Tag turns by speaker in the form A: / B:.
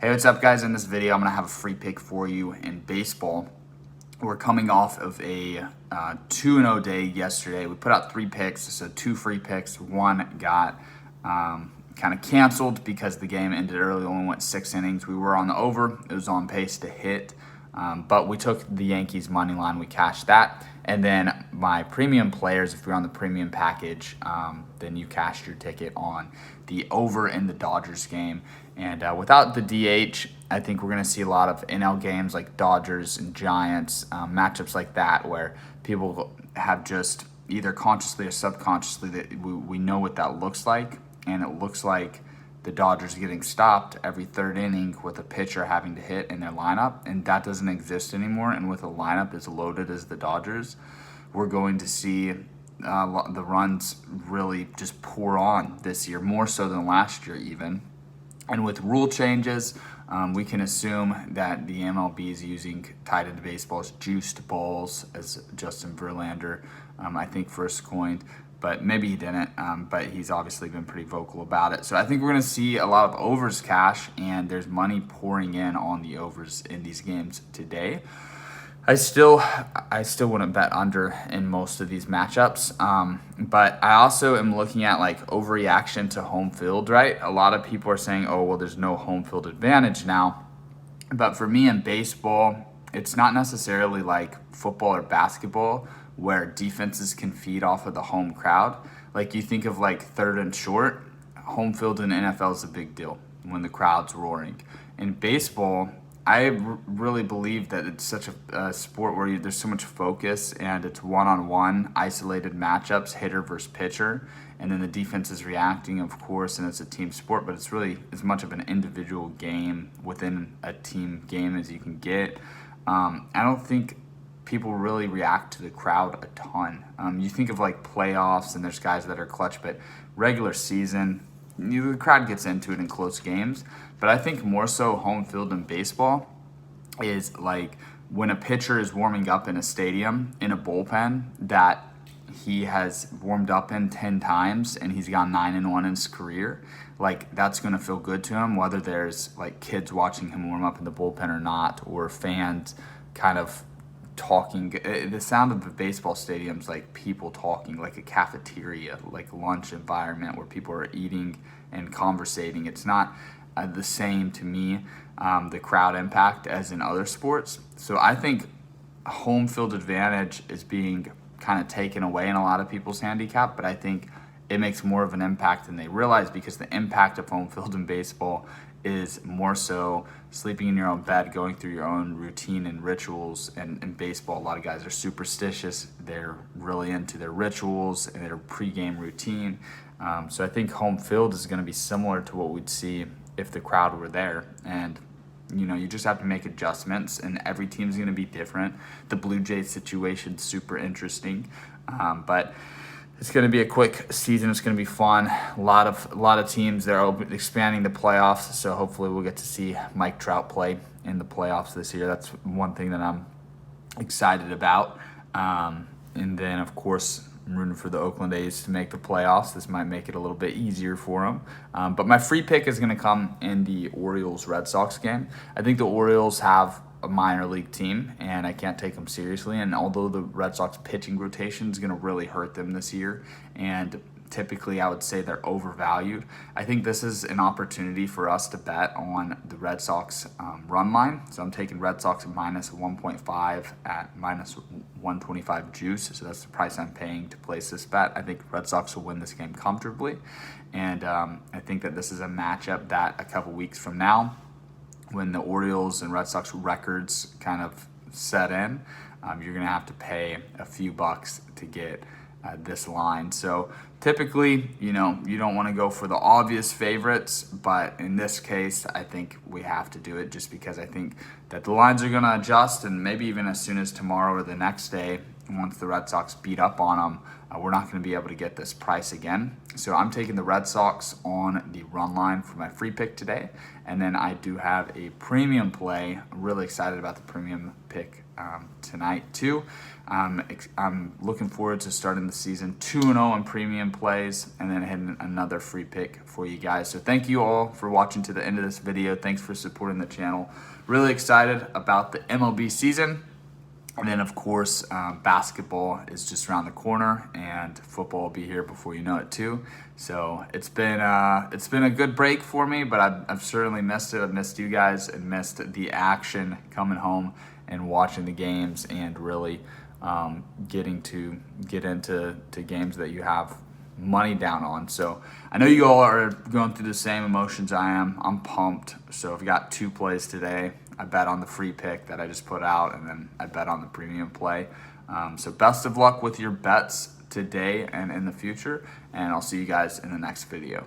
A: Hey, what's up, guys? In this video, I'm going to have a free pick for you in baseball. We're coming off of a 2-0 day yesterday. We put out 3 picks, so 2 free picks. One got kind of canceled because the game ended early, only went 6 innings. We were on the over. It was on pace to hit, but we took the Yankees money line. We cashed that. And then my premium players, if you're on the premium package, then you cashed your ticket on the over in the Dodgers game. And without the DH, I think we're going to see a lot of NL games like Dodgers and Giants, matchups like that, where people have just either consciously or subconsciously that we know what that looks like. And it looks like the Dodgers getting stopped every third inning with a pitcher having to hit in their lineup, and that doesn't exist anymore. And with a lineup as loaded as the Dodgers, we're going to see the runs really just pour on this year, more so than last year even. And with rule changes, we can assume that the MLB is using tied into baseball's juiced balls, as Justin Verlander, I think, first coined. But maybe he didn't, but he's obviously been pretty vocal about it. So I think we're going to see a lot of overs cash, and there's money pouring in on the overs in these games today. I still wouldn't bet under in most of these matchups, but I also am looking at like overreaction to home field, right? A lot of people are saying, oh, well, there's no home field advantage now. But for me in baseball, it's not necessarily like football or basketball where defenses can feed off of the home crowd. Like you think of like third and short, home field in the NFL is a big deal when the crowd's roaring. In baseball, I really believe that it's such a sport where there's so much focus and it's one-on-one, isolated matchups, hitter versus pitcher, and then the defense is reacting, of course, and it's a team sport, but it's really as much of an individual game within a team game as you can get. I don't think people really react to the crowd a ton. You think of like playoffs and there's guys that are clutch, but regular season, the crowd gets into it in close games. But I think more so home field in baseball is like when a pitcher is warming up in a stadium in a bullpen that he has warmed up in 10 times and he's gone 9-1 in his career. Like that's going to feel good to him, whether there's like kids watching him warm up in the bullpen or not, or fans kind of talking. The sound of the baseball stadium's like people talking, like a cafeteria, like lunch environment where people are eating and conversating. It's not the same to me, the crowd impact, as in other sports. So I think home field advantage is being kind of taken away in a lot of people's handicap, but I think it makes more of an impact than they realize, because the impact of home field in baseball is more so sleeping in your own bed, going through your own routine and rituals. And in baseball, a lot of guys are superstitious. They're really into their rituals and their pregame routine. So I think home field is going to be similar to what we'd see if the crowd were there. And you just have to make adjustments, and every team's going to be different. The Blue Jays situation is super interesting, but it's going to be a quick season. It's going to be fun. A lot of teams, they're expanding the playoffs, so hopefully we'll get to see Mike Trout play in the playoffs this year. That's one thing that I'm excited about. And then, of course, I'm rooting for the Oakland A's to make the playoffs. This might make it a little bit easier for them. But my free pick is going to come in the Orioles-Red Sox game. I think the Orioles have a minor league team, and I can't take them seriously. And although the Red Sox pitching rotation is going to really hurt them this year, and typically I would say they're overvalued, I think this is an opportunity for us to bet on the Red Sox run line. So I'm taking Red Sox at minus 1.5 at minus 125 juice. So that's the price I'm paying to place this bet. I think Red Sox will win this game comfortably. And I think that this is a matchup that a couple weeks from now, when the Orioles and Red Sox records kind of set in, you're going to have to pay a few bucks to get this line. So typically, you don't want to go for the obvious favorites, but in this case, I think we have to do it just because I think that the lines are going to adjust, and maybe even as soon as tomorrow or the next day, once the Red Sox beat up on them, we're not going to be able to get this price again. So I'm taking the Red Sox on the run line for my free pick today. And then I do have a premium play. I'm really excited about the premium pick tonight too. I'm looking forward to starting the season 2-0 in premium plays and then hitting another free pick for you guys. So thank you all for watching to the end of this video. Thanks for supporting the channel. Really excited about the MLB season. And then, of course, basketball is just around the corner, and football will be here before you know it too. So it's been a good break for me, but I've certainly missed it. I've missed you guys and missed the action coming home and watching the games and really get into games that you have money down on. So I know you all are going through the same emotions I am. I'm pumped. So I've got 2 plays today. I bet on the free pick that I just put out, and then I bet on the premium play. So best of luck with your bets today and in the future, and I'll see you guys in the next video.